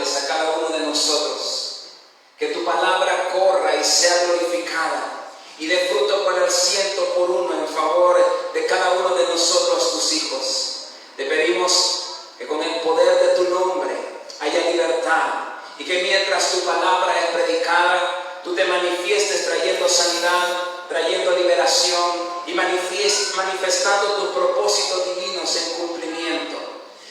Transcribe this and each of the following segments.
hables a cada uno de nosotros. Que tu palabra corra y sea glorificada y dé fruto por el 100 por 1 en favor de cada uno de nosotros, tus hijos. Te pedimos que con el poder de tu nombre haya libertad y que mientras tu palabra es predicada, tú te manifiestes trayendo sanidad, trayendo liberación y manifestando tus propósitos divinos en cumplimiento.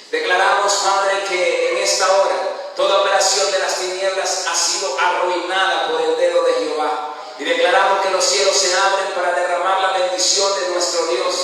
Declaramos, Padre, que en esta hora toda operación de las tinieblas ha sido arruinada por el dedo de Jehová. Y declaramos que los cielos se abren para derramar la bendición de nuestro Dios.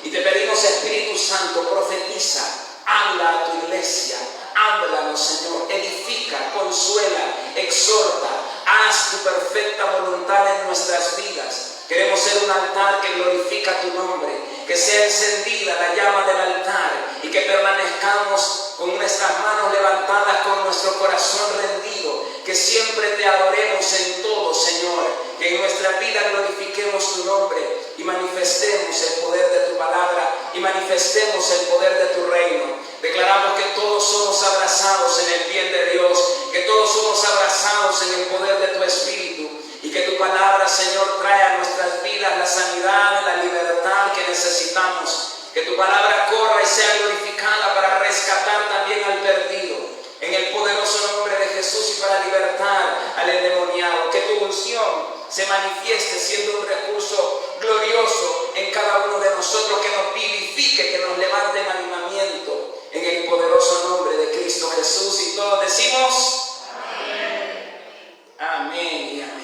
Y te pedimos, Espíritu Santo, profetiza, habla a tu iglesia, háblanos, Señor, edifica, consuela, exhorta, haz tu perfecta voluntad en nuestras vidas. Queremos ser un altar que glorifica tu nombre, que sea encendida la llama del altar y que permanezcamos con nuestras manos levantadas, con nuestro corazón rendido, que siempre te adoremos en todo, Señor, que en nuestra vida glorifiquemos tu nombre y manifestemos el poder de tu palabra y manifestemos el poder de tu reino. Declaramos que todos somos abrazados en el bien de Dios, que todos somos abrazados en el poder de tu Espíritu y que tu palabra, Señor, trae a nuestras vidas la sanidad, la libertad que necesitamos. Que tu palabra corra y sea glorificada para rescatar también al perdido, en el poderoso nombre de Jesús, y para libertar al endemoniado. Que tu unción se manifieste siendo un recurso glorioso en cada uno de nosotros, que nos vivifique, que nos levante en avivamiento, en el poderoso nombre de Cristo Jesús. Y todos decimos amén. Amén y amén.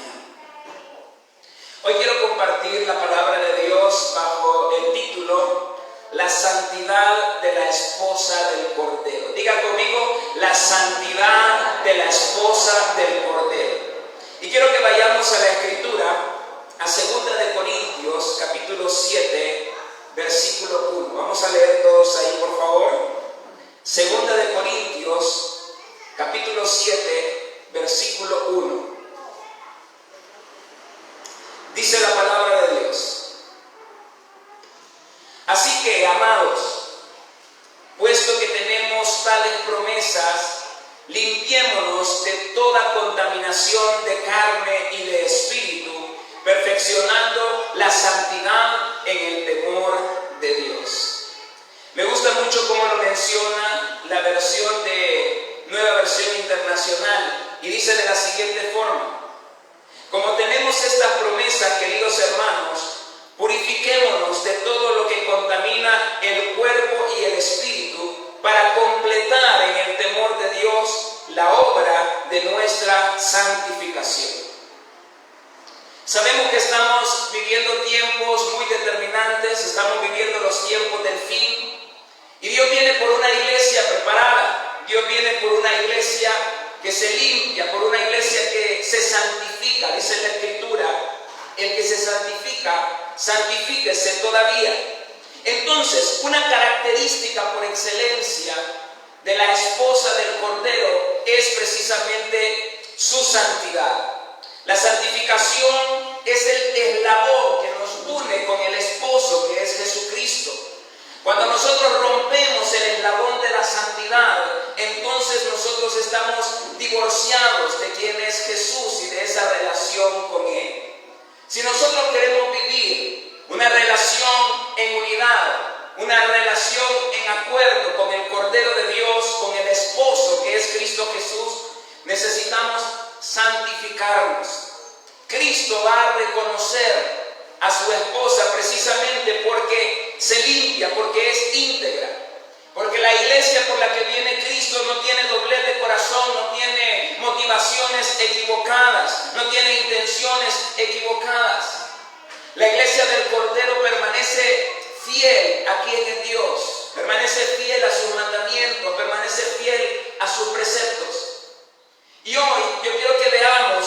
Hoy quiero compartir la palabra de Dios bajo el título La santidad de la esposa del Cordero. Diga conmigo, la santidad de la esposa del Cordero. Y quiero que vayamos a la Escritura, a 2 de Corintios, capítulo 7, versículo 1. Vamos a leer todos ahí, por favor. 2 de Corintios, capítulo 7, versículo 1. Dice la palabra de Dios: así que, amados, puesto que tenemos tales promesas, limpiémonos de toda contaminación de carne y de espíritu, perfeccionando la santidad en el temor de Dios. Me gusta mucho cómo lo menciona la versión de Nueva Versión Internacional, y dice de la siguiente forma: como tenemos estas promesas, queridos hermanos, purifiquémonos de todo lo que contamina el cuerpo y el espíritu, para completar en el temor de Dios la obra de nuestra santificación. Sabemos que estamos viviendo tiempos muy determinantes, estamos viviendo los tiempos del fin, y Dios viene por una iglesia preparada, Dios viene por una iglesia que se limpia, por una iglesia que se santifica. Dice la Escritura: el que se santifica, santifíquese todavía. Entonces, una característica por excelencia de la esposa del Cordero es precisamente su santidad. La santificación es el eslabón que nos une con el esposo, que es Jesucristo. Cuando nosotros rompemos el eslabón de la santidad, entonces nosotros estamos divorciados de quién es Jesús y de esa relación con Él. Si nosotros queremos vivir una relación en unidad, una relación en acuerdo con el Cordero de Dios, con el esposo que es Cristo Jesús, necesitamos santificarnos. Cristo va a reconocer a su esposa precisamente porque se limpia, porque es íntegra. Porque la iglesia por la que viene Cristo no tiene doblez de corazón, no tiene motivaciones equivocadas, no tiene intenciones equivocadas. La iglesia del Cordero permanece fiel a quien es Dios, permanece fiel a sus mandamientos, permanece fiel a sus preceptos. Y hoy yo quiero que veamos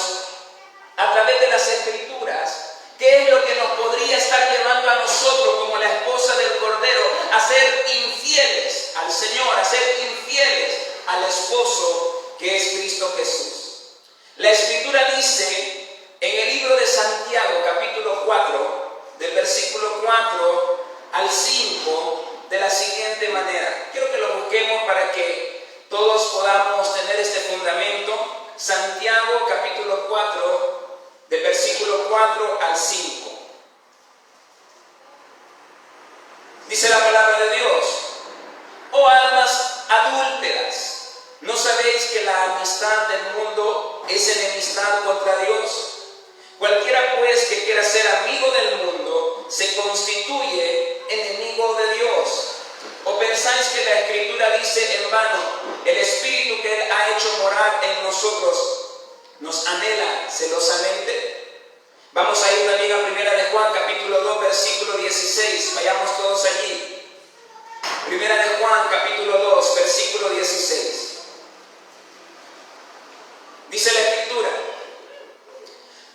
a través de las Escrituras qué es lo que nos podría estar llevando a nosotros como la esposa del Cordero a ser infieles al Señor, a ser infieles al esposo que es Cristo Jesús. La Escritura dice en el libro de Santiago, capítulo 4, del versículo 4 al 5, de la siguiente manera. Quiero que lo busquemos para que todos podamos tener este fundamento Dice la palabra de Dios: oh almas adúlteras, ¿no sabéis que la amistad del mundo es enemistad contra Dios? Cualquiera pues que quiera ser amigo del mundo se constituye enemigo de Dios. ¿O pensáis que la Escritura dice en vano: el Espíritu que Él ha hecho morar en nosotros nos anhela celosamente? Vamos a ir también a Primera de Juan, capítulo 2, versículo 16. Vayamos todos allí. Primera de Juan, capítulo 2, versículo 16. Dice la Escritura: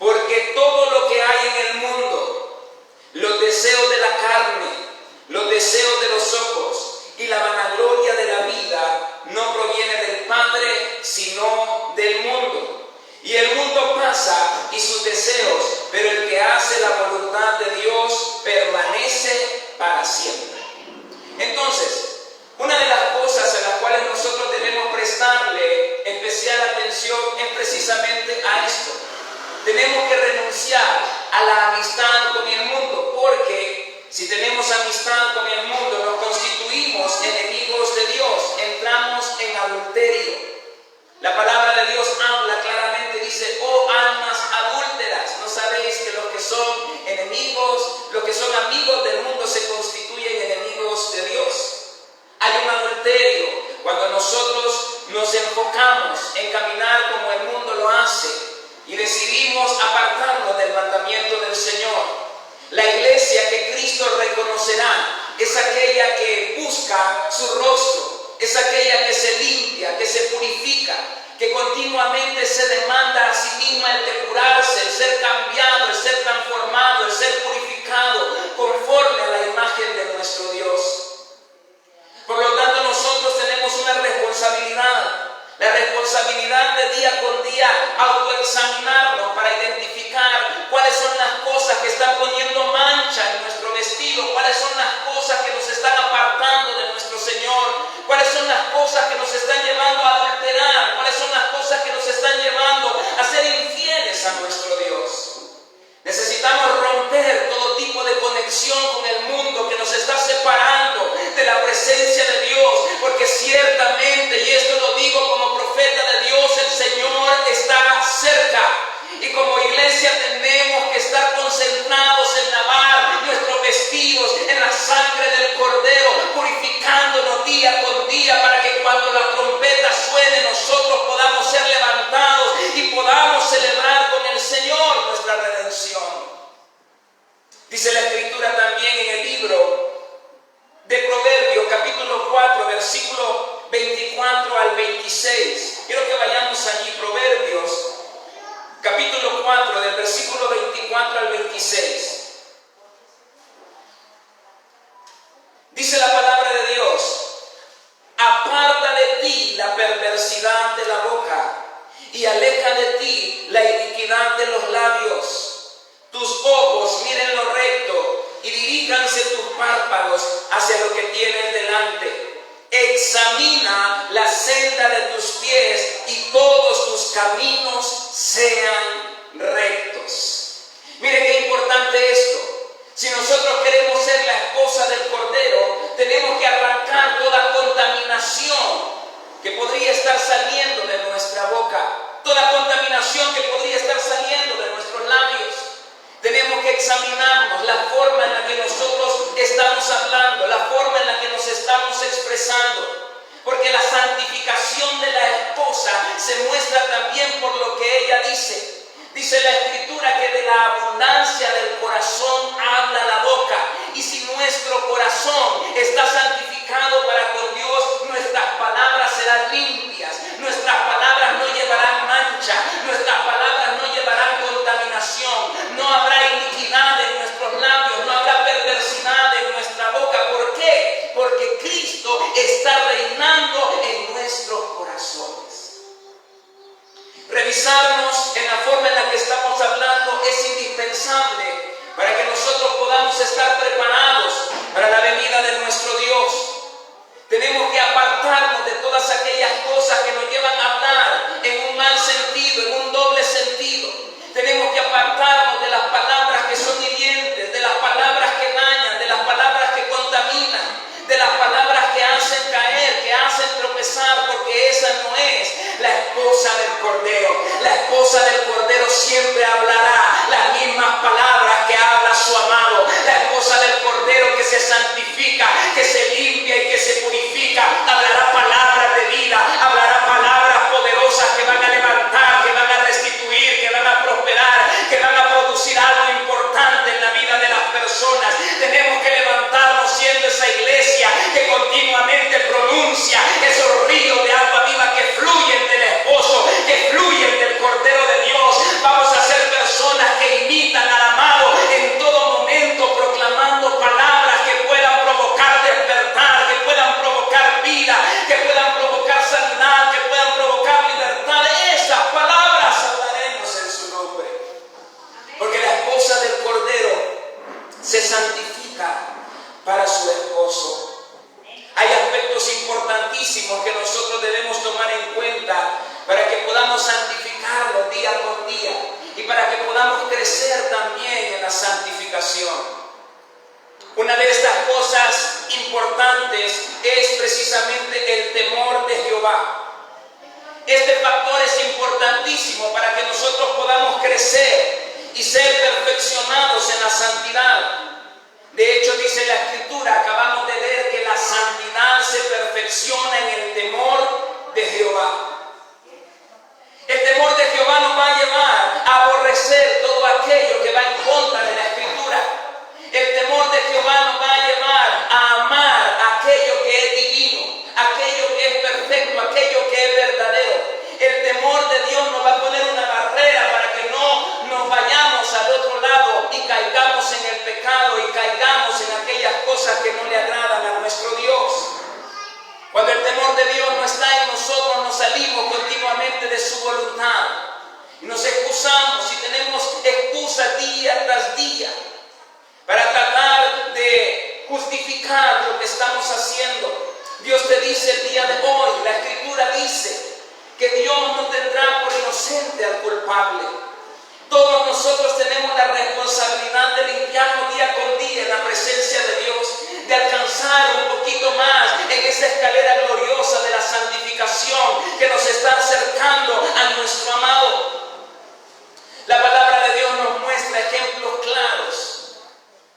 porque todo lo que hay en el mundo, los deseos de la carne, los deseos de los ojos y la vanagloria de la vida, no proviene del Padre, sino del mundo. Y el mundo pasa y sus deseos, pero el que hace la voluntad de Dios permanece para siempre. Entonces, una de las cosas a las cuales nosotros debemos prestarle especial atención es precisamente a esto. Tenemos que renunciar a la amistad con el mundo, porque si tenemos amistad con el mundo, nos constituimos enemigos de Dios, entramos en adulterio. La palabra de Dios habla claramente, dice: oh almas adúlteras, ¿no sabéis que los que son enemigos, los que son amigos del mundo se constituyen enemigos de Dios? Hay un adulterio cuando nosotros nos enfocamos en caminar como el mundo lo hace y decidimos apartarnos del mandamiento del Señor. La iglesia que Cristo reconocerá es aquella que busca su rostro, es aquella que se limpia, que se purifica, que continuamente se demanda a sí misma el depurarse, el ser cambiado, el ser transformado, el ser purificado conforme a la imagen de nuestro Dios. Por lo tanto, nosotros tenemos una responsabilidad, la responsabilidad de día con día autoexaminarnos para identificar cuáles son las cosas que están poniendo mancha en nuestro vestido, cuáles son las cosas que nos están apartando de nuestro Señor, cuáles son las cosas que nos están llevando a adulterar, cuáles son las cosas que nos están llevando a ser infieles a nuestro Dios. Necesitamos romper todo tipo de conexión con el mundo que nos está separando de la presencia de Dios, porque ciertamente, y esto lo digo como profeta de Dios, el Señor está cerca. Y como iglesia tenemos que estar concentrados en lavar nuestros vestidos en la sangre del Cordero, purificándonos día con día, para que cuando la trompeta suene nosotros podamos ser levantados y podamos celebrar con el Señor nuestra redención. Dice la Escritura también en el libro de Proverbios, capítulo 4, versículo 24 al 26. Quiero que vayamos allí, Proverbios, capítulo 4, del versículo 24 al 26. Dice la palabra de Dios: aparta de ti la perversidad de la boca y aleja de ti la iniquidad de los labios. Tus ojos miren lo recto y diríjanse tus párpados hacia lo que tienes delante. Examina la senda de tus pies y todos tus caminos sean rectos. Mire qué importante esto. Si nosotros queremos ser la esposa del Cordero, tenemos que arrancar toda contaminación que podría estar saliendo de nuestra boca, toda contaminación que podría estar saliendo de nuestros labios. Tenemos que examinarnos la forma en la que nosotros estamos hablando, la forma en la que nos estamos expresando, porque la santificación de la esposa se muestra también por lo que ella dice. Dice la Escritura que de la abundancia del corazón habla la boca, y si nuestro corazón está santificado para con Dios, nuestras palabras serán limpias, nuestras palabras no llevarán mancha, nuestras palabras no llevarán contaminación, no habrá iniquidad en nuestros labios, no habrá perversidad en nuestra boca. ¿Por qué? Porque Cristo está reinando en nuestros corazones. Revisarnos en la forma en la que estamos hablando es indispensable para que nosotros podamos estar preparados para la venida de nuestro Dios. Tenemos que apartarnos de todas aquellas cosas que nos llevan a hablar en un mal sentido, en un doble sentido. Tenemos que apartarnos de las palabras que son hirientes, de las palabras que dañan, de las palabras que contaminan. crecer también en la santificación. Una de estas cosas importantes es precisamente el temor de Jehová. Este factor es importantísimo para que nosotros podamos crecer y ser perfeccionados en la santidad. De hecho, dice la Escritura, acabamos de leer que la santidad se perfecciona en el temor de Jehová. El temor de Jehová nos va a llevar a aborrecer todo aquello que va en contra de la Escritura. El temor de Jehová nos va a llevar a amar aquello que es divino, aquello que es perfecto, aquello que es verdadero. El temor de Dios nos va a poner una barrera para que no nos vayamos al otro lado y caigamos en el pecado y caigamos en aquellas cosas que no le agradan a nuestro Dios. Cuando el temor de Dios no está en nosotros, nos salimos continuamente de su voluntad y nos excusamos y tenemos excusas día tras día para tratar de justificar lo que estamos haciendo. Dios te dice el día de hoy, la Escritura dice que Dios no tendrá por inocente al culpable. Todos nosotros tenemos la responsabilidad de limpiarnos día con día en la presencia de Dios, de alcanzar un poquito más en esa escalera gloriosa de la santificación que nos está acercando a nuestro amado. La palabra de Dios nos muestra ejemplos claros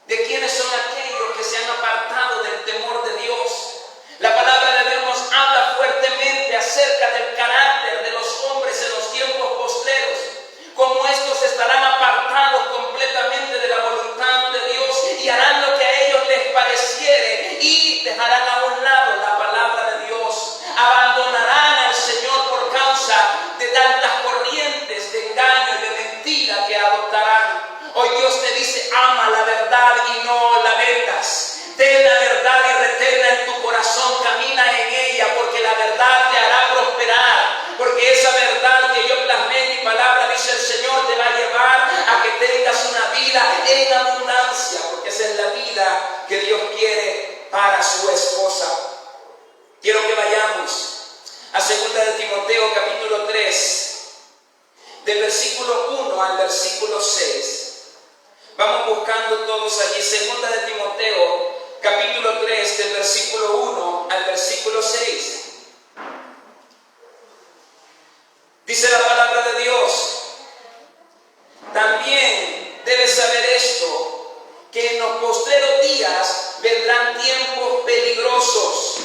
de quiénes son aquellos que se han apartado del temor de Dios. La palabra de Dios nos habla fuertemente acerca del carácter de los hombres en los tiempos postreros, como estos estarán apartados completamente de la voluntad de Dios y harán lo que a ellos les pareciere y dejarán a un lado la palabra de Dios. Abandonarán al Señor por causa de tantas corrientes de engaño y de mentira que adoptarán. Hoy Dios te dice, ama la verdad y no la vendas. Ten la verdad y reténla en tu corazón, camina en ella, porque la verdad te hará prosperar. Porque esa verdad que yo plasmé en mi palabra, dice el Señor, te va a llevar a que tengas una vida en abundancia, porque esa es la vida que Dios quiere para su esposa. Quiero que vayamos a 2 de Timoteo capítulo 3, del versículo 1 al versículo 6. Vamos buscando todos allí. 2 de Timoteo capítulo 3, del versículo 1 al versículo 6. Dice la palabra de Dios: también debes saber esto, que en los postreros días vendrán tiempos peligrosos.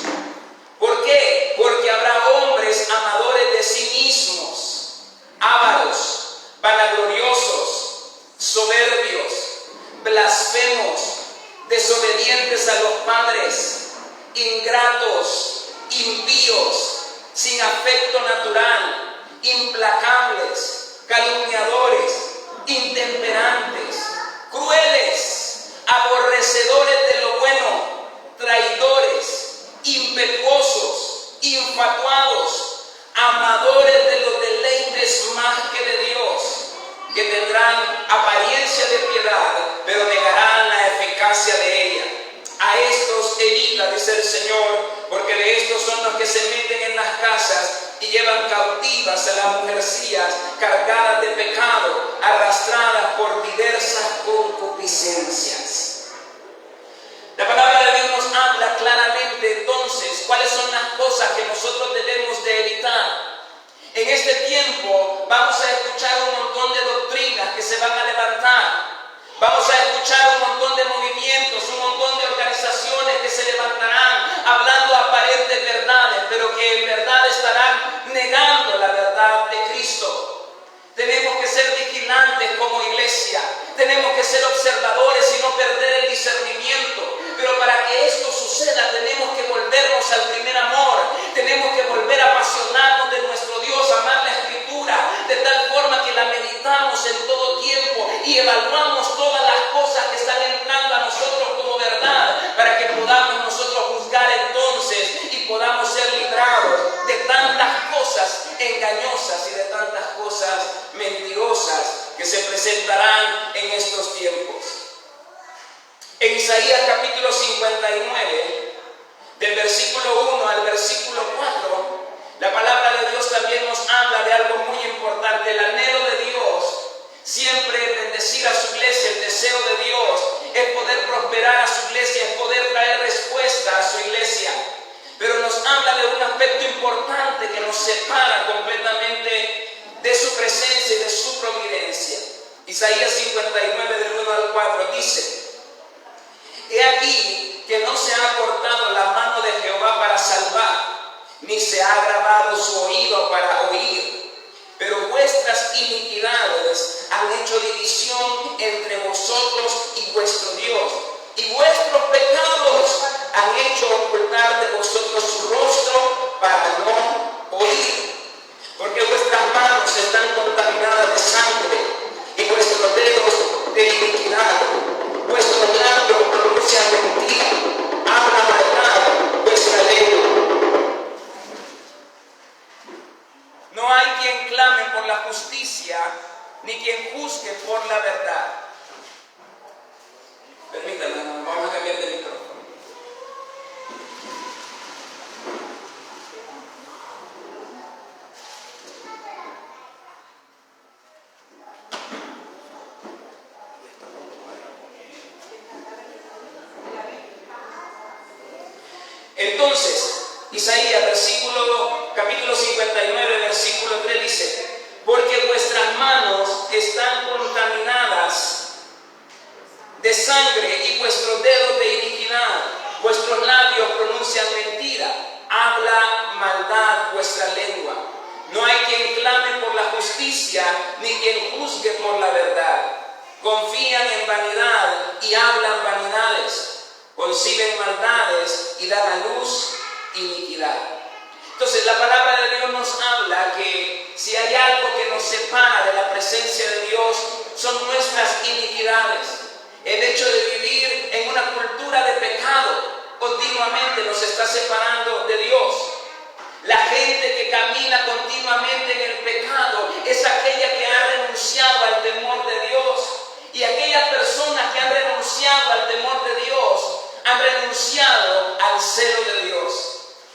¿Por qué? Porque habrá hombres amadores de sí mismos, ávaros, vanagloriosos, soberbios, blasfemos, desobedientes a los padres, ingratos, impíos, sin afecto natural, implacables, calumniadores, intemperantes, crueles, aborrecedores de lo bueno, traidores, impetuosos, infatuados, amadores de los deleites más que de Dios, que tendrán apariencia de piedad, pero negarán la eficacia de ella. A estos evita, dice el Señor, porque de estos son los que se meten en las casas y llevan cautivas a las mujercillas cargadas de pecado, arrastradas por diversas concupiscencias. La palabra de Dios nos habla claramente entonces cuáles son las cosas que nosotros debemos de evitar. En este tiempo vamos a escuchar un montón de doctrinas que se van a levantar. Vamos a escuchar un montón de movimientos, un montón de organizaciones que se levantarán hablando aparentes verdades, pero que en verdad estarán negando la verdad de Cristo. Tenemos que ser vigilantes como iglesia, tenemos que ser observadores y no perder el discernimiento. Pero para que esto suceda tenemos que volvernos al primer amor, tenemos que volver a apasionarnos de nuestro Dios, amar la Escritura, de tal forma que la meditamos en todo tiempo y evaluamos todas las cosas que están entrando a nosotros como verdad, para que podamos nosotros juzgar entonces y podamos ser librados de tantas cosas engañosas y de tantas cosas mentirosas que se presentarán en estos tiempos. En Isaías capítulo 59, del versículo 1 al versículo 4, la palabra de Dios también nos habla de algo muy importante. El anhelo de Dios siempre es bendecir Isaías 59 del 1 al 4 dice: He aquí que no se ha cortado la mano de Jehová para salvar, ni se ha agravado su oído para oír, pero vuestras iniquidades han hecho división entre vosotros y vuestro Dios, y vuestros pecados han hecho ocultar de vosotros su rostro para no oír. Porque vuestras manos están contaminadas de sangre y vuestros dedos de iniquidad. Vuestros labios pronuncian mentira, habla maldad vuestra lengua. No hay quien clame por la justicia, ni quien juzgue por la verdad. Permítanme, vamos a cambiar de micrófono. Entonces, Isaías, capítulo 59, versículo 3 dice: Porque vuestras manos están contaminadas de sangre y vuestros dedos de iniquidad, vuestros labios pronuncian mentira, habla maldad vuestra lengua. No hay quien clame por la justicia, ni quien juzgue por la verdad. Confían en vanidad y hablan vanidades. Conciben maldades y dan a luz iniquidad. Entonces la palabra de Dios nos habla que si hay algo que nos separa de la presencia de Dios, son nuestras iniquidades. El hecho de vivir en una cultura de pecado continuamente nos está separando de Dios. La gente que camina continuamente en el pecado es aquella que ha renunciado al temor de Dios. Y aquellas personas que han renunciado al temor de Dios han renunciado al celo de Dios.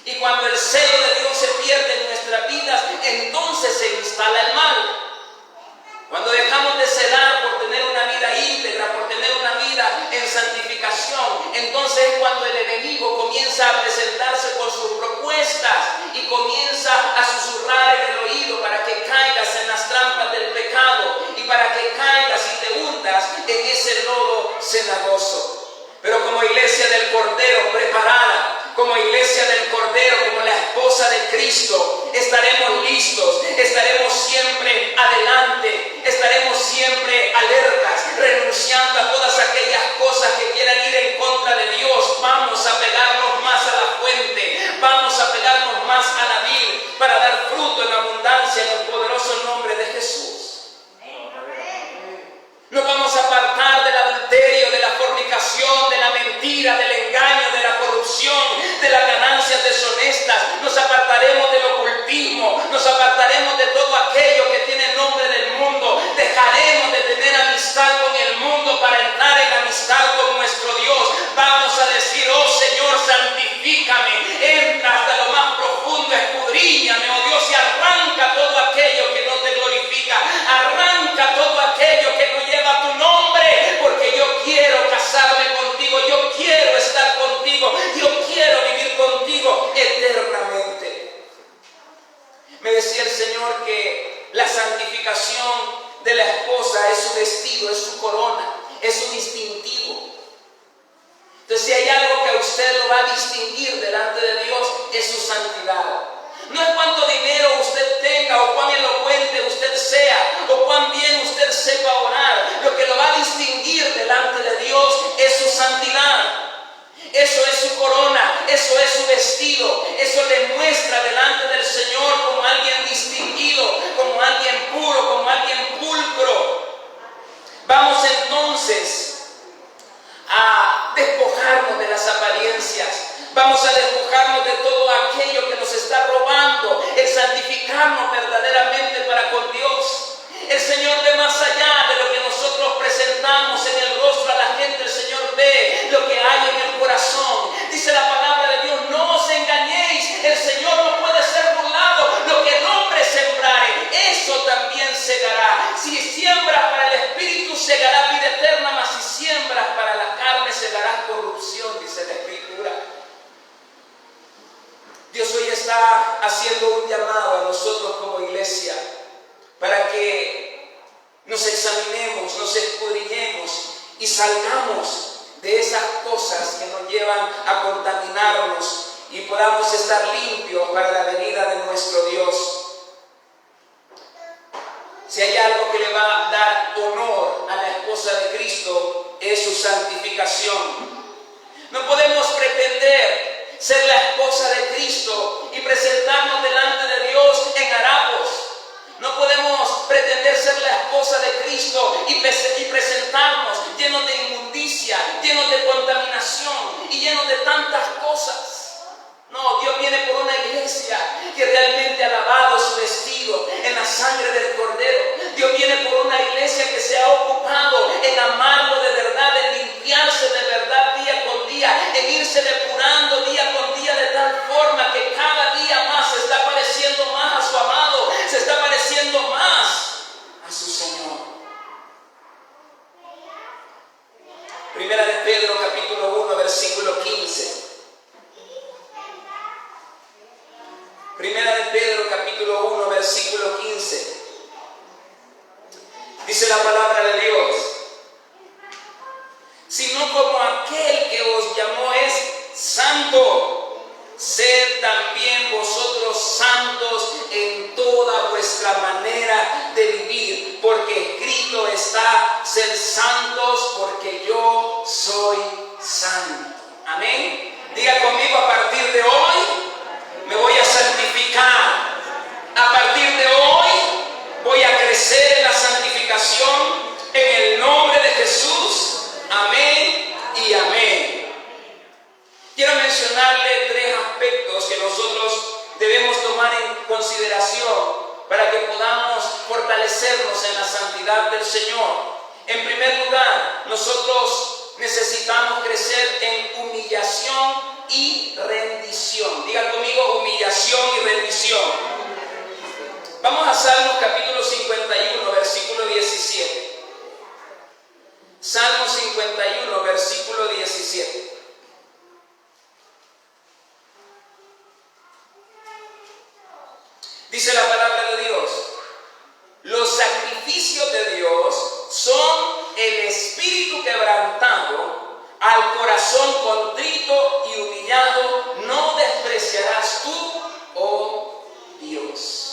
Y cuando el celo de Dios se pierde en nuestras vidas, entonces se instala el mal. Cuando dejamos de celar por tener una vida íntegra, por tener una vida en santificación, entonces es cuando el enemigo comienza a presentarse con sus propuestas y comienza a susurrar en el oído para que caigas en las trampas del pecado y para que caigas y te hundas en ese lodo cenagoso. Pero como iglesia del Cordero preparada, como iglesia del Cordero, como la esposa de Cristo, estaremos listos, estaremos siempre adelante, estaremos siempre alertas, renunciando a todas aquellas cosas que quieran ir en contra de Dios. Vamos a pegarnos más a la fuente, vamos a pegarnos más a la vid para dar fruto en abundancia en el poderoso nombre de Jesús. Nos vamos a apartar del adulterio, de la fornicación, de la mentira, del engaño, de la corrupción, de las ganancias deshonestas. Nos apartaremos del ocultismo, nos apartaremos de todo aquello que tiene nombre del mundo. Dejaremos de tener amistad con el mundo para entrar en amistad con nuestro Dios. Vamos a decir: oh Señor, santifícame, entra hasta lo más profundo, escudriñame, oh Dios, y arranca todo aquello que no te glorifica, arranca todo aquello que no lleva tu nombre, porque yo quiero casarme contigo, yo quiero estar contigo, yo quiero vivir contigo eternamente. Me decía el Señor que la santificación de la esposa es su vestido, es su corona, es su distintivo. Entonces, si hay algo que a usted lo va a distinguir delante de Dios, es su santidad. No es cuánto dinero usted tenga, o cuán elocuente usted sea, o cuán bien usted sepa orar. Lo que lo va a distinguir delante de Dios es su santidad. Eso es su corona, eso es su vestido, eso le muestra delante del Señor como alguien distinguido, como alguien puro, como alguien pulcro. Vamos entonces a despojarnos de las apariencias. Vamos a despojarnos de todo aquello que nos está robando el santificarnos verdaderamente para con Dios. El Señor ve más allá de lo que nosotros presentamos en el rostro a la gente. El Señor ve lo que hay en el corazón. Dice la palabra de Dios: no os engañéis, el Señor no puede ser burlado. Lo que el hombre sembrare, eso también segará. Si siembras para el Espíritu, segarás vida eterna, mas si siembras para la carne, segarás corrupción, dice la Escritura. Dios hoy está haciendo un llamado a nosotros como iglesia para que nos examinemos, nos y salgamos de esas cosas que nos llevan a contaminarnos y podamos estar limpios para la venida de nuestro Dios. Si hay algo que le va a dar honor a la esposa de Cristo, es su santificación. No podemos pretender ser la esposa de Cristo y presentarnos delante de Dios en harapos. No podemos pretender ser la esposa de Cristo y presentarnos llenos de inmundicia, llenos de contaminación y llenos de tantas cosas. No, Dios viene por una iglesia que realmente ha lavado su vestido en la sangre del Cordero. Dios viene por una iglesia que se ha ocupado en amarlo de verdad, en limpiarse de verdad día con día, en irse depurando día con día de tal forma que cada día más se está pareciendo más a su amado, se está pareciendo más a su Señor. Primera de Pedro capítulo 1 versículo 15. Primera de Pedro capítulo 1 versículo 15. Dice la palabra de Dios: sino como aquel que os llamó es santo, sed también vosotros santos en toda vuestra manera de vivir, porque escrito está: sed santos porque yo soy santo. Amén. Diga conmigo: a partir de hoy me voy a santificar. A partir de hoy voy a crecer en la santificación en el nombre de Jesús. Amén y amén. Quiero mencionarle 3 aspectos que nosotros debemos tomar en consideración para que podamos fortalecernos en la santidad del Señor. En primer lugar, nosotros necesitamos crecer en humillación y rendición. Diga conmigo: humillación y rendición. Vamos a Salmos capítulo 51 versículo 17. Salmo 51 versículo 17. Dice la palabra de Dios: los sacrificios de Dios son el espíritu quebrantado, al corazón contrito y humillado no despreciarás tú, oh Dios.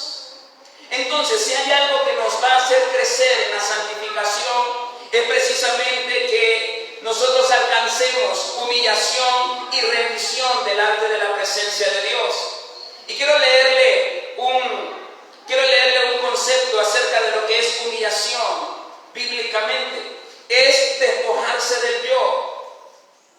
Entonces, si hay algo que nos va a hacer crecer en la santificación, es precisamente que nosotros alcancemos humillación y rendición delante de la presencia de Dios. Y quiero leerle un concepto acerca de lo que es humillación bíblicamente. Es despojarse del yo.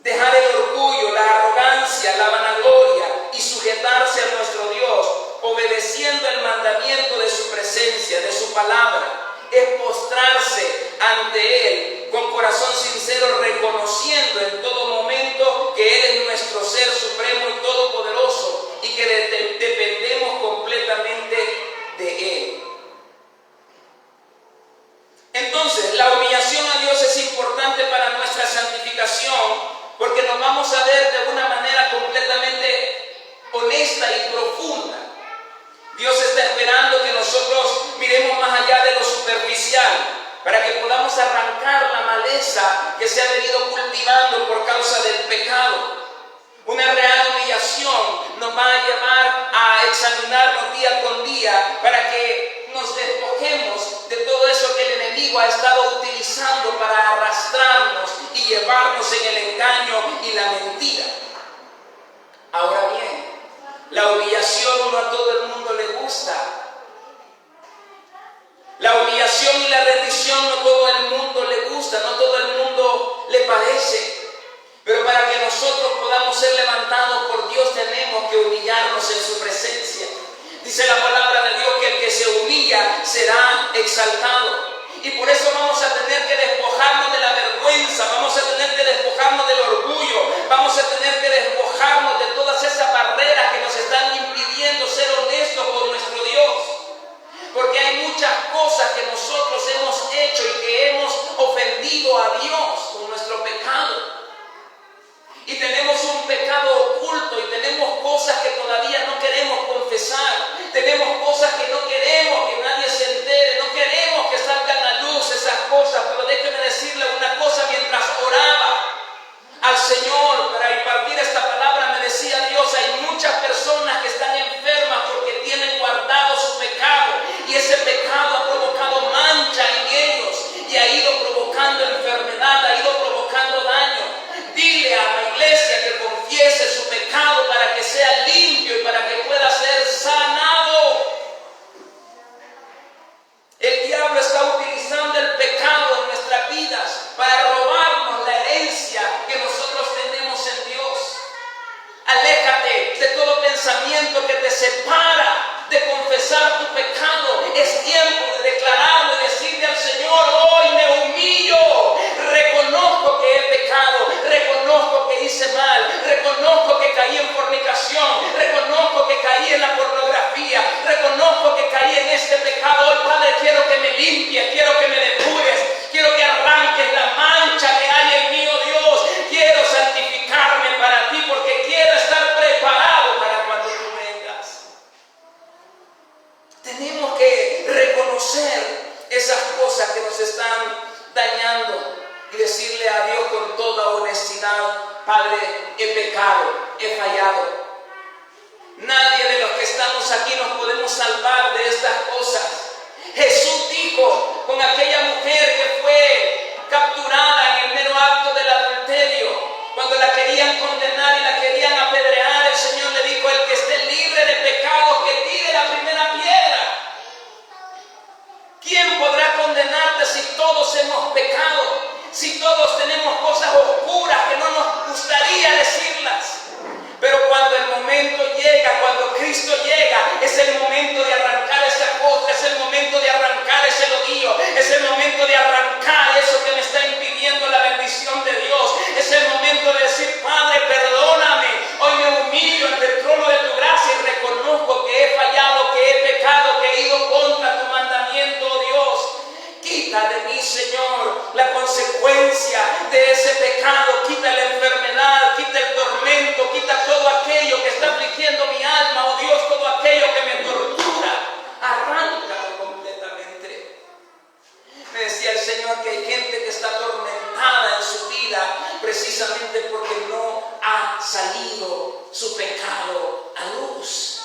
Dejar el orgullo, la arrogancia, la vanagloria y sujetarse a nuestro Dios, obedeciendo el mandamiento de su presencia, de su palabra. Es postrarse ante Él con corazón sincero, reconociendo en todo momento que Él es nuestro ser supremo y todopoderoso y que dependemos completamente de Él. Entonces, la humillación a Dios es importante para nuestra santificación, porque nos vamos a ver de una manera completamente honesta y profunda. Dios está esperando que nosotros miremos más allá de lo superficial, para que podamos arrancar la maleza que se ha venido cultivando por causa del pecado. Una real humillación nos va a llevar a examinarnos día con día para que nos despojemos de todo eso que el enemigo ha estado utilizando para arrastrarnos y llevarnos en el engaño y la mentira. Ahora bien, la humillación no a todo el mundo le gusta. La humillación y la rendición no todo el mundo le gusta, no todo el mundo le parece. Pero para que nosotros podamos ser levantados por Dios, tenemos que humillarnos en su presencia. Dice la palabra de Dios que el que se humilla será exaltado. Y por eso vamos a tener que despojarnos de la vergüenza, vamos a tener que despojarnos del orgullo, vamos a tener que despojarnos de todas esas barreras que nos están impidiendo ser honestos con nuestro Dios. Porque hay muchas cosas que nosotros hemos hecho y que hemos ofendido a Dios con nuestro pecado. Y tenemos un pecado oculto y tenemos cosas que todavía no queremos confesar. Tenemos cosas que no queremos que nadie se entere, no queremos que salgan a luz esas cosas. Pero déjeme decirle una cosa: mientras está utilizando el pecado en nuestras vidas para robarnos la herencia que nosotros tenemos en Dios. Aléjate de todo pensamiento que te separa de confesar tu pecado. Es tiempo de declararlo y decirle al Señor: hoy me humillo, reconozco que he pecado, reconozco que hice mal, reconozco que caí en fornicación, reconozco que caí en la pornografía, reconozco que caí en este pecado. Hoy, Padre, quiero que me limpies, quiero que me depures, quiero que arranques la mancha que hay en mí, oh Dios. Quiero santificarme para ti porque quiero estar preparado para cuando tú vengas. Tenemos que reconocer esas cosas que nos están dañando y decirle a Dios con toda honestidad: Padre, he pecado, he fallado. Nadie de los que estamos aquí nos podemos salvar de estas cosas. Jesús dijo con aquella mujer que fue capturada en el mero acto del adulterio, cuando la querían condenar y la querían apedrear, el Señor le dijo: el que esté libre de pecados, que tire la primera piedra. ¿Quién podrá condenarte si todos hemos pecado? Si todos tenemos cosas oscuras que no nos gustaría decirlas. Pero cuando el momento llega, cuando Cristo llega, es el momento de arrancar esa cosa, es el momento de arrancar ese lodillo, es el momento de arrancar eso que me está impidiendo la bendición de Dios. Es el momento de decir: Padre, perdóname, hoy me humillo ante el trono de tu gracia y reconozco que he fallado, que he pecado, que he ido contra tu mandamiento, oh Dios. Quita de mí, Señor, la consecuencia de ese pecado. Quita la enfermedad, quita el tormento, quita todo aquello que está afligiendo mi alma, oh Dios, todo aquello que me tortura. Arráncalo completamente. Me decía el Señor que hay gente que está atormentada en su vida precisamente porque no ha salido su pecado a luz.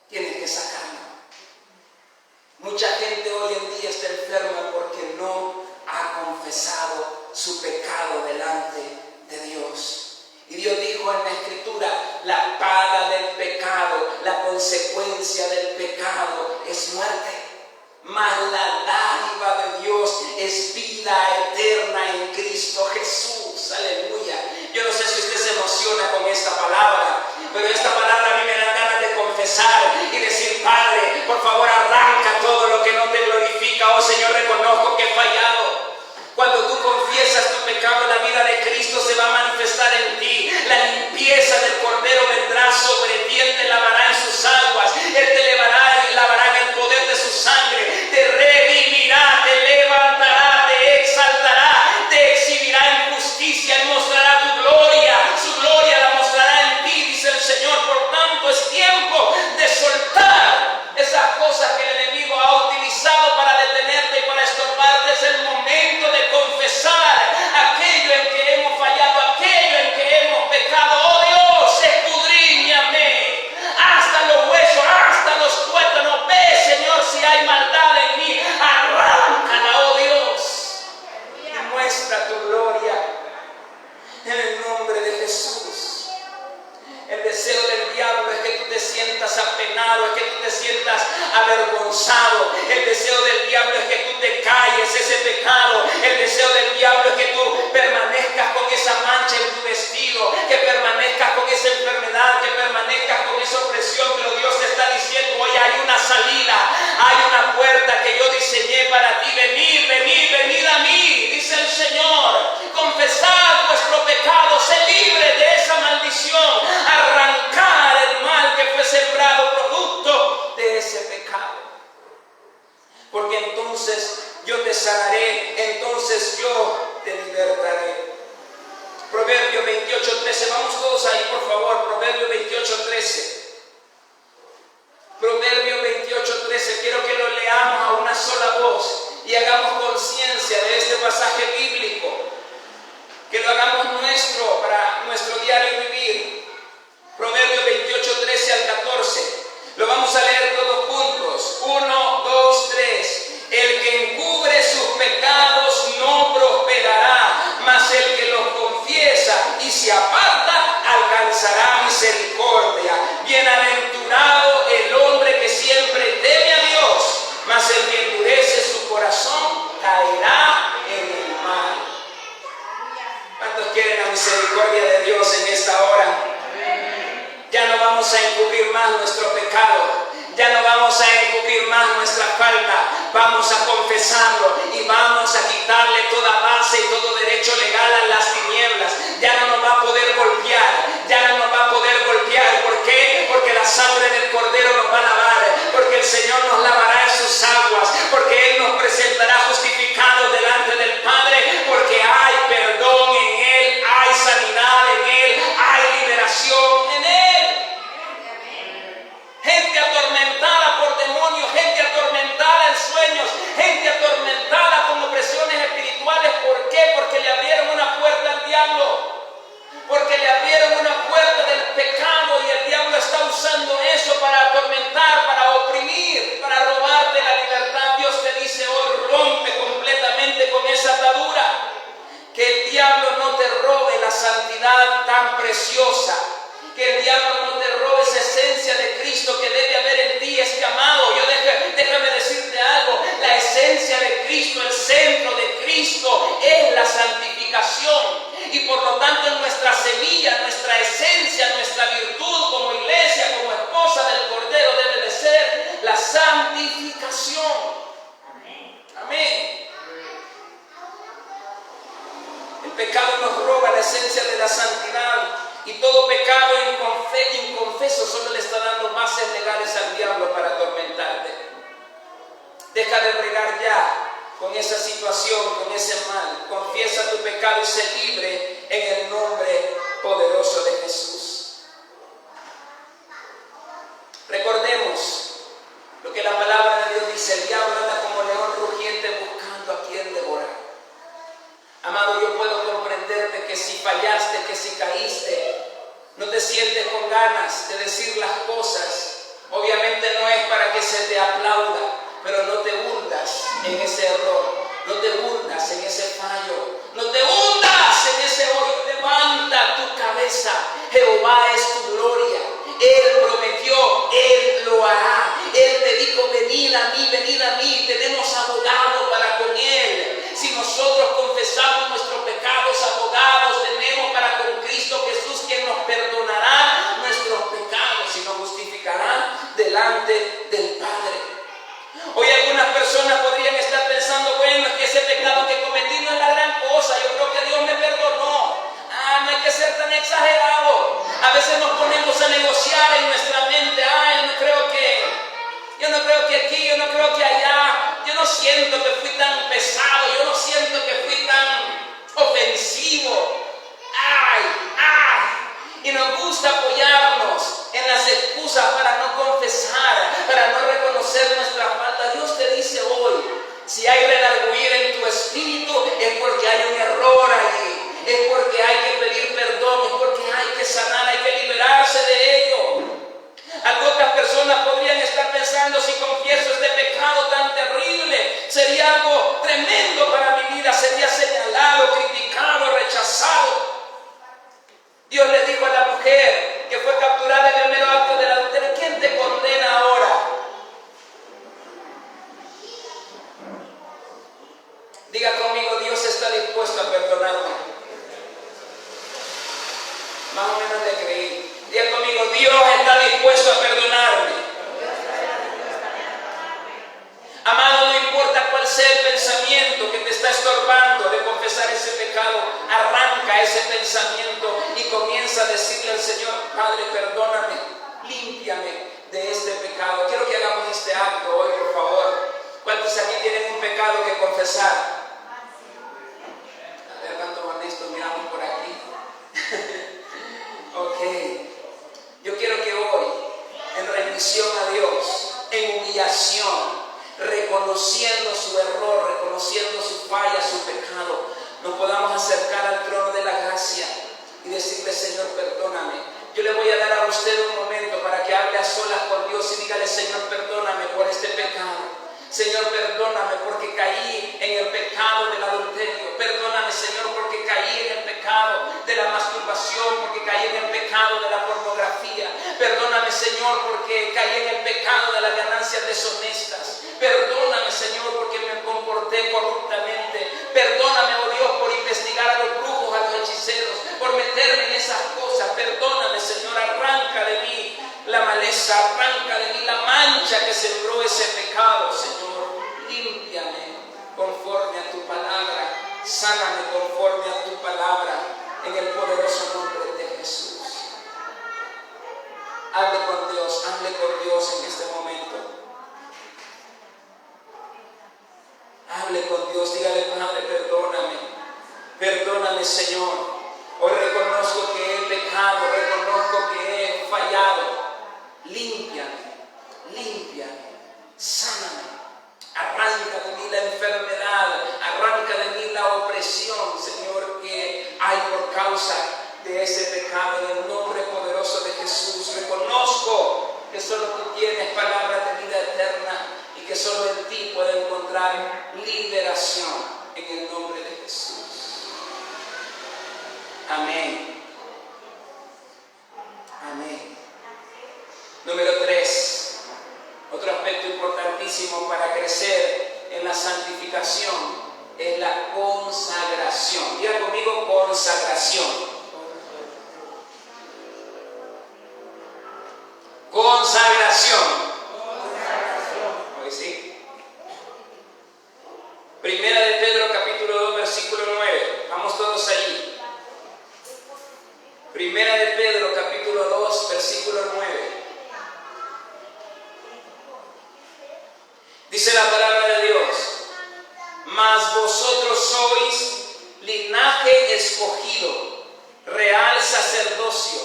Tienes que sacarlo. Mucha gente hoy en día está enferma porque no ha confesado su pecado delante de Dios. Y Dios dijo en la Escritura: la paga del pecado, la consecuencia del pecado es muerte, mas la dádiva de Dios es vida eterna en Cristo Jesús. Aleluya. Yo no sé si usted se emociona con esta palabra, pero esta palabra a mí me da ganas de confesar y decir: Padre, por favor, arranca todo lo que no te glorifica. Oh Señor, reconozco que he fallado. Cuando tú confiesas tu pecado, la vida de Cristo se va a manifestar en ti. La limpieza del Cordero vendrá sobre ti. Él te lavará en sus aguas. Él te lavará en el poder de su sangre. Te redimirá, te levantará, te exaltará, te exhibirá en justicia. Él mostrará tu gloria. Su gloria la mostrará en ti, dice el Señor. Por tanto, es tiempo de soltar esas cosas que el enemigo ha utilizado para detenerte y para estorbarte. Es el momento de confesar aquello en que hemos fallado, aquello en que hemos pecado. Oh Dios, escudriñame hasta los huesos, hasta los tuétanos. Ve, Señor, si hay maldad en mí, arráncala, oh Dios, y muestra tu gloria en el nombre de Jesús. El deseo del diablo es que tú te sientas apenado, es que tú te sientas avergonzado. El deseo del diablo es que tú te calles ese pecado. El deseo del diablo es que tú permanezcas con esa mancha en tu vestido, que permanezcas con esa enfermedad, que permanezcas con esa opresión. Pero Dios te está diciendo: hoy hay una salida, hay una puerta que yo diseñé para ti. Venid, venid, venid a mí, dice el Señor. Confesad vuestro pecado, sé libre de esa maldición. Arrancar el mal que fue sembrado producto de ese pecado. Porque entonces yo te sanaré, entonces yo te libertaré. Proverbio 28:13. Vamos todos ahí, por favor. Proverbio 28:13. Proverbio 28:13. Quiero que lo leamos a una sola voz y hagamos conciencia de este pasaje bíblico. Que lo hagamos nuestro para nuestro diario vivir. Proverbio 28:13 al 14. Lo vamos a leer todos juntos. 1, 2, 3. El que encubre sus pecados no prosperará, mas el que los confiesa y se aparta alcanzará misericordia. Bienaventurado el hombre que siempre vamos a encubrir más nuestra falta, vamos a confesarlo y vamos a quitarle toda base y todo derecho legal a las tinieblas. Ya no nos va a poder golpear, ya no nos va a poder golpear. ¿Por qué? Porque la sangre del Cordero nos va a lavar, porque el Señor nos lavará en sus aguas, porque Él nos presentará justificados delante del Padre, porque hay perdón en Él, hay sanidad en Él, hay liberación en Él. Gente atormentada por demonios, gente atormentada en sueños, gente atormentada con opresiones espirituales. ¿Por qué? Porque le abrieron una puerta al diablo. Porque le abrieron una puerta del pecado y el diablo está usando eso para atormentar, para oprimir, para robarte la libertad. Dios te dice hoy, rompe completamente con esa atadura. Que el diablo no te robe la santidad tan preciosa. Que el diablo no te robe esa esencia de Cristo que debe haber en ti. Es que, amado, déjame decirte algo. La esencia de Cristo, el centro de Cristo es la santificación. Y por lo tanto nuestra semilla, nuestra esencia, nuestra virtud como iglesia, como esposa del Cordero debe de ser la santificación. Amén. El pecado nos roba la esencia de la santidad. Y todo pecado inconfeso solo le está dando bases legales al diablo para atormentarte. Deja de bregar ya con esa situación, con ese mal. Confiesa tu pecado y sé libre en el nombre poderoso de Jesús. Recordemos lo que la palabra de Dios dice: el diablo anda como león rugiente buscando a quien devorar. Amado, yo puedo comprenderte que si fallaste, que si caíste, no te sientes con ganas de decir las cosas. Obviamente no es para que se te aplauda, pero no te hundas en ese error, no te hundas en ese fallo, no te hundas en ese hoyo. Levanta tu cabeza, Jehová es tu gloria. Él prometió, Él lo hará. Él te dijo: venid a mí, tenemos abogado para con Él. Si nosotros confesamos nuestros pecados, abogados tenemos para con Cristo Jesús, quien nos perdonará nuestros pecados y nos justificará delante del Padre. Hoy algunas personas podrían estar pensando: bueno, es que ese pecado que cometí no es la gran cosa, yo creo que Dios me perdonó. No hay que ser tan exagerado. A veces nos ponemos a negociar en nuestra mente: yo no creo que aquí, yo no creo que allá, yo no siento que fui tan pesado, yo no siento que fui tan ofensivo. Y nos gusta apoyarnos en las excusas para no confesar, para no reconocer nuestra falta. Dios te dice hoy: si hay redarguir en tu espíritu, es porque hay un error allí, es porque hay que pedir perdón, es porque hay que sanar, hay que liberarse de ello. Algunas personas podrían estar pensando: si confieso este pecado tan terrible, sería algo tremendo para mi vida, sería señalado, criticado, rechazado. Dios le dijo a la mujer que fue capturada en el mero acto del adulterio: ¿quién te condena ahora? Diga conmigo: Dios está dispuesto a perdonarme. Más o menos le creí. Diga conmigo: Dios está dispuesto a perdonarme. Amado, no importa cuál sea el pensamiento que te está estorbando de confesar ese pecado, arranca ese pensamiento y comienza a decirle al Señor: Padre, perdóname, límpiame de este pecado. Quiero que hagamos este acto hoy, por favor. ¿Cuántos aquí tienen un pecado que confesar? A ver cuántos honestos miramos por aquí. Ok. Yo quiero que hoy, en rendición a Dios, en humillación, reconociendo su error, reconociendo su falla, su pecado, nos podamos acercar al trono de la gracia y decirle: Señor, perdóname. Yo le voy a dar a usted un momento para que hable a solas con Dios y dígale: Señor, perdóname por este pecado. Señor, perdóname porque caí en el pecado del adulterio. Perdóname, Señor, porque caí en el pecado de la masturbación, porque caí en el pecado de la pornografía. Perdóname, Señor, porque caí en el pecado de las ganancias deshonestas. Perdóname, Señor, porque me comporté corruptamente. Perdóname, oh Dios, por investigar a los brujos, a los hechiceros, por meterme en esas cosas. Perdóname, Señor, arranca de mí la maleza, arranca de mí la mancha mancha que sembró ese pecado, Señor, límpiame conforme a tu palabra, sáname conforme a tu palabra, en el poderoso nombre de Jesús. Hable con Dios en este momento. Hable con Dios, dígale, Padre, perdóname. Perdóname, Señor. Hoy reconozco que he pecado, reconozco que he fallado. Límpiame, sáname. Arranca de mí la enfermedad, arranca de mí la opresión, Señor, que hay por causa de ese pecado. En el nombre poderoso de Jesús, reconozco que solo tú tienes palabras de vida eterna y que solo en ti puedo encontrar liberación, en el nombre de Jesús. Amén. Amén. Número 3. Otro aspecto importantísimo para crecer en la santificación es la consagración. Diga conmigo, consagración. Consagración. Hoy sí. Primera de Pedro capítulo 2 versículo 9. Vamos todos allí. Primera de Pedro capítulo 2 versículo 9. Dice la palabra de Dios: mas vosotros sois linaje escogido, real sacerdocio,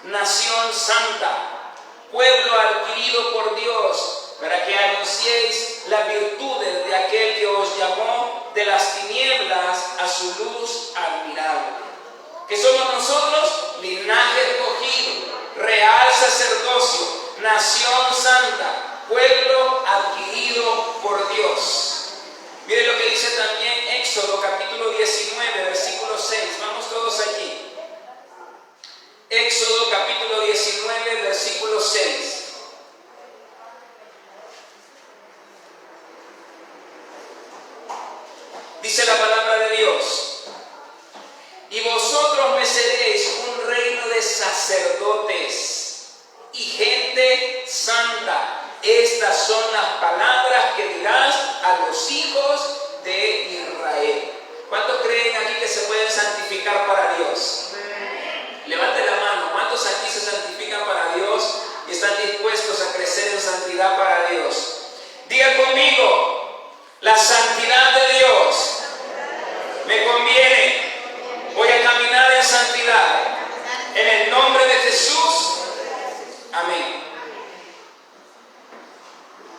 nación santa, pueblo adquirido por Dios, para que anunciéis las virtudes de aquel que os llamó de las tinieblas a su luz admirable. ¿Qué somos nosotros? Linaje escogido, real sacerdocio, nación santa, pueblo adquirido por Dios. Mire lo que dice también Éxodo capítulo 19 versículo 6. Vamos todos allí. Éxodo capítulo 19 versículo 6. Dice la palabra de Dios: y vosotros me seréis un reino de sacerdotes y gente santa. Estas son las palabras que dirás a los hijos de Israel. ¿Cuántos creen aquí que se pueden santificar para Dios? Levante la mano. ¿Cuántos aquí se santifican para Dios y están dispuestos a crecer en santidad para Dios? Diga conmigo: la santidad de Dios me conviene. Voy a caminar en santidad. En el nombre de Jesús. Amén.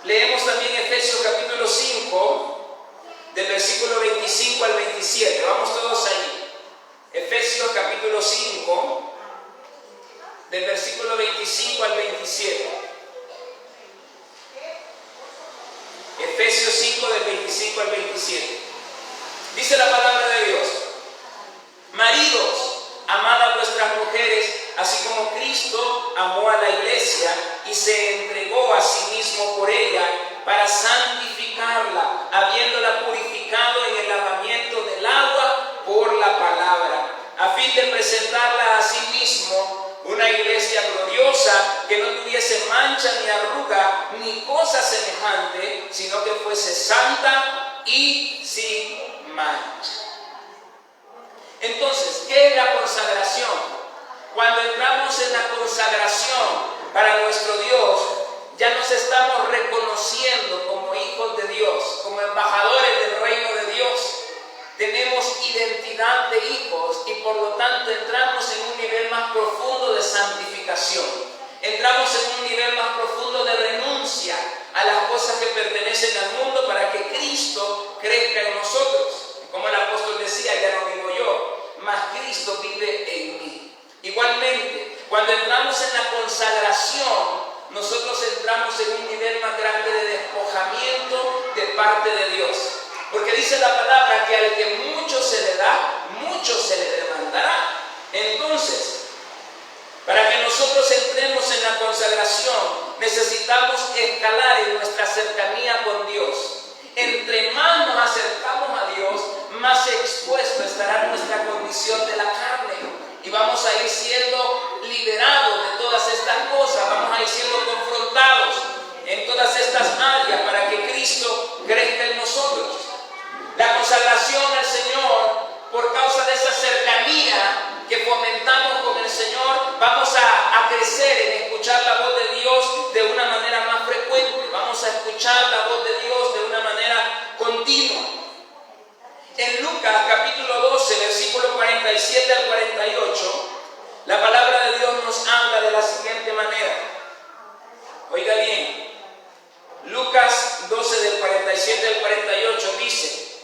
Leemos también Efesios capítulo 5, del versículo 25 al 27. Vamos todos ahí. Efesios capítulo 5, del versículo 25 al 27. Efesios 5, del 25 al 27. Dice la palabra de Dios: maridos, amad a vuestras mujeres, así como Cristo amó a la iglesia y se entregó a sí mismo por ella, para santificarla, habiéndola purificado en el lavamiento del agua por la palabra, a fin de presentarla a sí mismo una iglesia gloriosa, que no tuviese mancha ni arruga ni cosa semejante, sino que fuese santa y sin mancha. Entonces, ¿qué es la consagración? Cuando entramos en la consagración para nuestro Dios, ya nos estamos reconociendo como hijos de Dios, como embajadores del reino de Dios. Tenemos identidad de hijos y por lo tanto entramos en un nivel más profundo de santificación. Entramos en un nivel más profundo de renuncia a las cosas que pertenecen al mundo para que Cristo crezca en nosotros. Como el apóstol decía: ya no vivo yo, mas Cristo vive en mí. Igualmente, cuando entramos en la consagración, nosotros entramos en un nivel más grande de despojamiento de parte de Dios. Porque dice la palabra que al que mucho se le da, mucho se le demandará. Entonces, para que nosotros entremos en la consagración, necesitamos escalar en nuestra cercanía con Dios. Entre más nos acercamos a Dios, más expuesta estará nuestra condición de la carne. Y vamos a ir siendo liberados de todas estas cosas, vamos a ir siendo confrontados en todas escuchar la voz de Dios de una manera continua. En Lucas capítulo 12, versículo 47 al 48, la palabra de Dios nos habla de la siguiente manera. Oiga bien, Lucas 12 del 47 al 48 dice: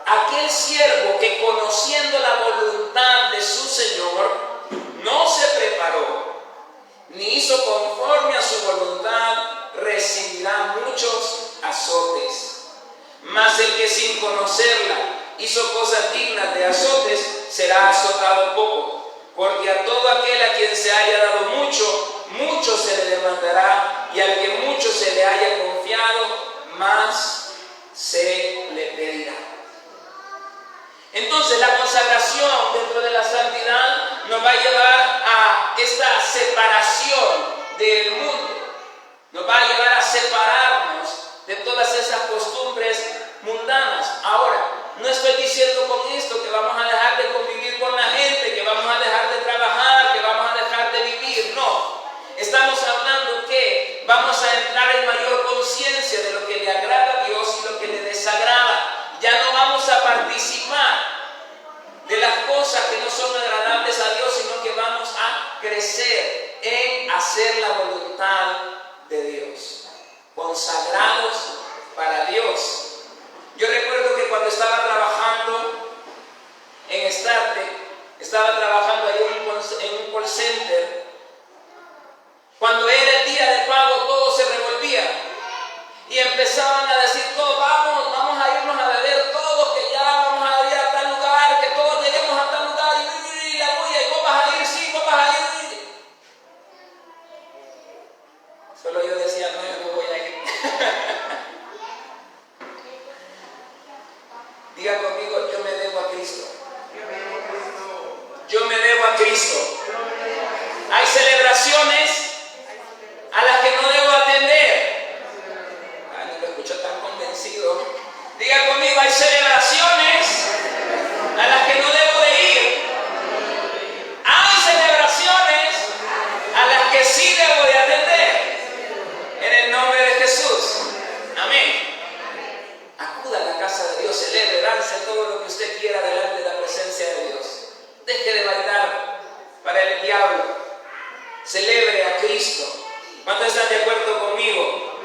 aquel siervo que conociendo la voluntad de su Señor no se preparó, ni hizo conforme a su voluntad, recibirá muchos azotes. Mas el que sin conocerla hizo cosas dignas de azotes, será azotado poco. Porque a todo aquel a quien se haya dado mucho, mucho se le demandará, y al que mucho se le haya confiado, más se le pedirá. Entonces la consagración dentro de la santidad nos va a llevar a esta separación del mundo, nos va a llevar a separarnos de todas esas costumbres mundanas. Ahora, no estoy diciendo con esto que vamos a dejar de convivir con la gente, que vamos a dejar de trabajar, que vamos a dejar de vivir, no. Estamos hablando que vamos a entrar en mayor conciencia de lo que le agrada a Dios y lo que le desagrada. Ya no vamos a participar de las cosas que no son agradables a Dios, sino que vamos a crecer en hacer la voluntad de Dios, consagrados para Dios. Yo recuerdo que cuando estaba trabajando en Starte, estaba trabajando ahí en un call center, cuando era el día de pago todo se revolvía y empezaban a decir todos: vamos a irnos a beber todos, que ya vamos a ir a tal lugar, que todos lleguemos a tal lugar, y la bulla, y vos vas a ir, sí, vos vas a ir. Solo yo decía: no, yo no voy a ir. Diga conmigo: yo me debo a Cristo. Yo me debo a Cristo. Hay celebraciones a las que no debo atender. No lo escucho tan convencido. Diga conmigo: hay celebraciones a las que no debo de ir. Hay celebraciones a las que sí debo de atender. En el nombre de Jesús. Amén. Acuda a la casa de Dios, celebre, dance todo lo que usted quiera delante de la presencia de Dios. Deje de bailar para el diablo. Celebre a Cristo. ¿Cuántos están de acuerdo conmigo?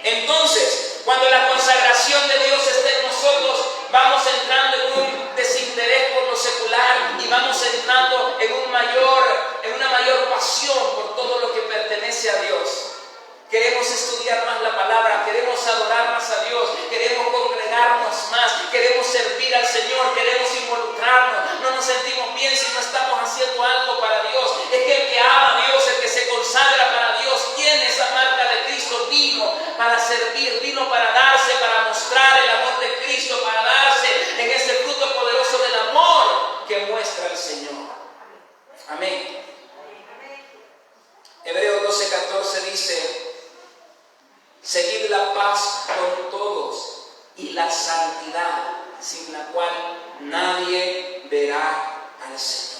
Entonces, cuando la consagración de Dios esté en nosotros, vamos entrando en un desinterés por lo secular y vamos entrando en una mayor pasión por todo lo que pertenece a Dios. Queremos estudiar más la palabra, queremos adorar más a Dios, queremos congregarnos más, queremos servir al Señor, queremos involucrarnos. No nos sentimos bien si no estamos haciendo algo para Dios. Es que el que ama a Dios, el que se consagra para Dios, tiene esa marca de Cristo. Vino para servir, vino para darse, para mostrar el amor de Cristo, para darse en ese fruto poderoso del amor que muestra el Señor. Amén. Hebreos 12:14 dice: seguid la paz con todos y la santidad, sin la cual nadie verá al Señor.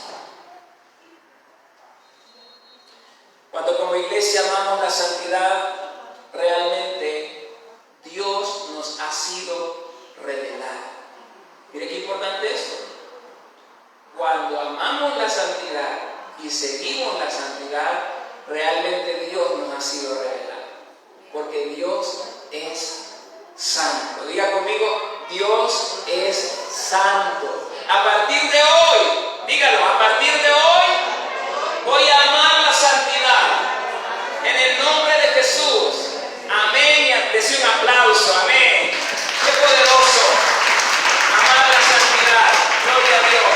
Cuando como iglesia amamos la santidad, realmente Dios nos ha sido revelado. Mire qué importante esto. Cuando amamos la santidad y seguimos la santidad, realmente Dios nos ha sido revelado. Porque Dios es santo. Diga conmigo: Dios es santo. A partir de hoy, dígalo, a partir de hoy voy a amar la santidad. En el nombre de Jesús. Amén. Y dese un aplauso. Amén. Qué poderoso. Amar la santidad. Gloria a Dios.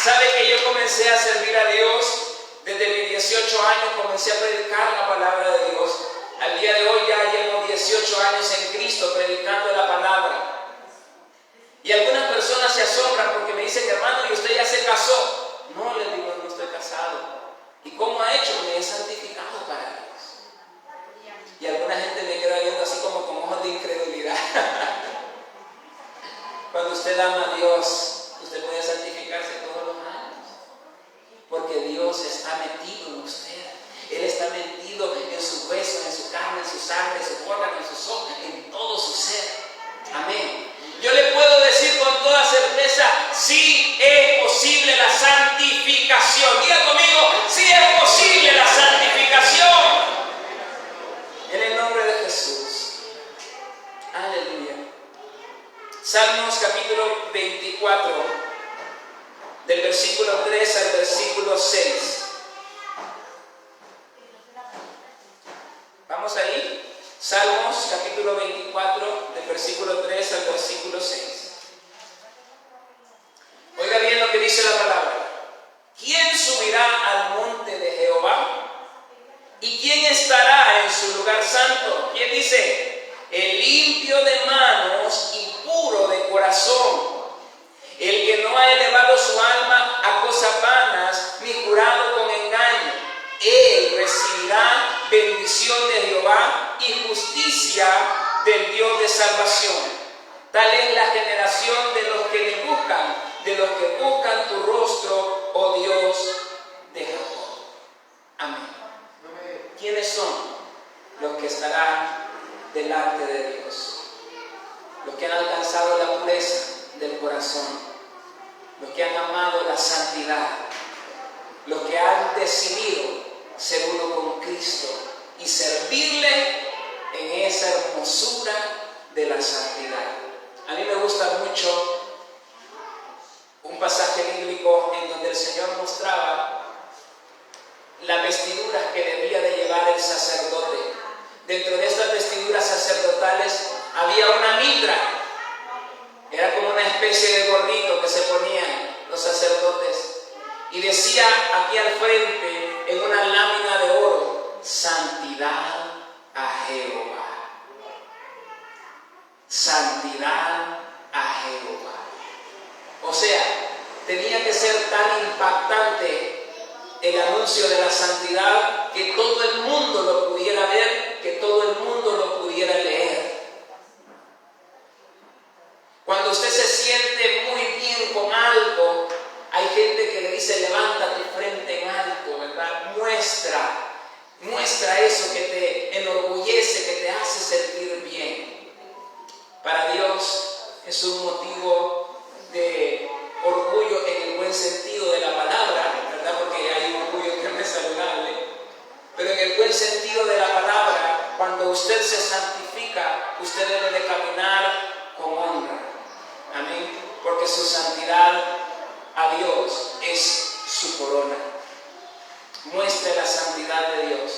¿Sabe que yo comencé a servir a Dios? Desde mis 18 años comencé a predicar la palabra de Dios. Al día de hoy ya llevo 18 años en Cristo predicando la palabra. Y algunas personas se asombran porque me dicen: hermano, ¿y usted ya se casó? No, les digo, no estoy casado. ¿Y cómo ha hecho? Me he santificado para Dios. Y alguna gente me queda viendo así como con ojos de incredulidad. Cuando usted ama a Dios, usted puede santificarse todos los años. Porque Dios está metido en usted. Él está metido Salmos capítulo 24, del versículo 3 al versículo 6. ¿Vamos ahí? Salmos capítulo 24, del versículo 3 al versículo 6. Oiga bien lo que dice la palabra. ¿Quién subirá al monte de Jehová? ¿Y quién estará en su lugar santo? ¿Quién dice? El limpio de manos y puro de corazón, el que no ha elevado su alma a cosas vanas, ni jurado con engaño. Él recibirá bendición de Jehová y justicia del Dios de salvación. Tal es la generación de los que le buscan, de los que buscan tu rostro, oh Dios de Jacob. Amén. ¿Quiénes son los que estarán delante de Dios? Los que han alcanzado la pureza del corazón, los que han amado la santidad, los que han decidido ser uno con Cristo y servirle en esa hermosura de la santidad. A mí me gusta mucho un pasaje bíblico en donde el Señor mostraba las vestiduras que debía de llevar el sacerdote. Dentro de estas vestiduras sacerdotales había una mitra. Era como una especie de gorrito que se ponían los sacerdotes. Y decía aquí al frente, en una lámina de oro, santidad a Jehová. Santidad a Jehová. O sea, tenía que ser tan impactante el anuncio de la santidad que todo el mundo lo pudiera ver, que todo el mundo lo pudiera leer. Cuando usted se siente muy bien con algo, hay gente que le dice: levanta tu frente en alto, ¿verdad? Muestra eso que te enorgullece, que te hace sentir bien. Para Dios es un motivo de orgullo en el buen sentido de la palabra, ¿verdad? Porque hay un orgullo que no es saludable. Pero en el buen sentido de la palabra, cuando usted se santifica, usted debe de caminar con honra. Amén. Porque su santidad a Dios es su corona. Muestre la santidad de Dios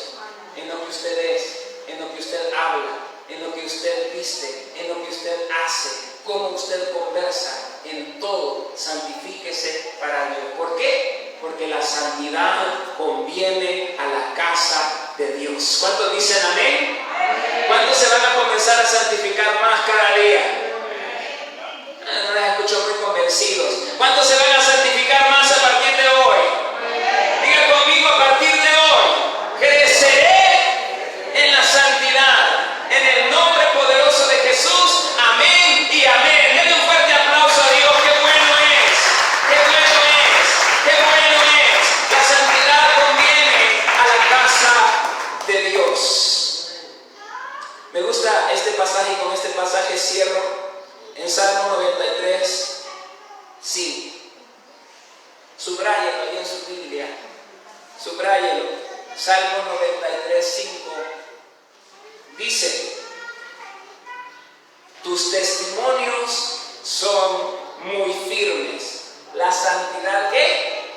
en lo que usted es, en lo que usted habla, en lo que usted viste, en lo que usted hace, cómo usted conversa. En todo, santifíquese para Dios. ¿Por qué? Porque la santidad conviene a la casa de Dios. ¿Cuántos dicen amén? ¿Cuántos se van a comenzar a santificar más cada día? No les escucho muy convencidos. ¿Cuántos se van a santificar más a partir de hoy? Diga conmigo: a partir de hoy creceré en la santidad, en el nombre poderoso de Jesús. Amén y amén. Denle un fuerte aplauso a Dios. ¡Qué bueno es! ¡Qué bueno es! ¡Qué bueno es! La santidad conviene a la casa de Dios. Me gusta este pasaje y con este pasaje cierro. En Salmo 93, sí, subráyelo ahí en su Biblia, subráyelo. Salmo 93, 5, dice: tus testimonios son muy firmes. La santidad que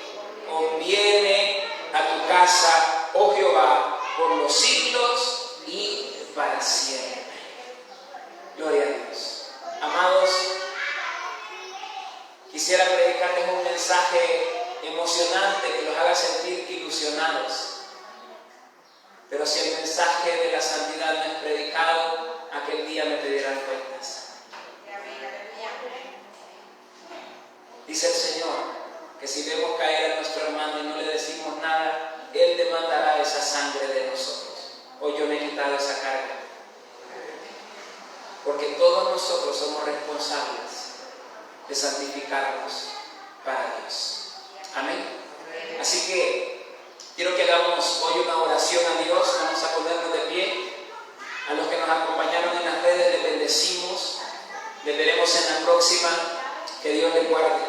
conviene a tu casa, oh Jehová, por los siglos y para siempre. Gloria a Dios. Amados, quisiera predicarles un mensaje emocionante que los haga sentir ilusionados. Pero si el mensaje de la santidad no es predicado, aquel día me pedirán cuentas. Dice el Señor que si vemos caer a nuestro hermano y no le decimos nada, Él demandará esa sangre de nosotros. Hoy yo me he quitado esa carga. Porque todos nosotros somos responsables de santificarnos para Dios. Amén. Así que quiero que hagamos hoy una oración a Dios. Vamos a ponernos de pie. A los que nos acompañaron en las redes les bendecimos. Les veremos en la próxima. Que Dios les guarde.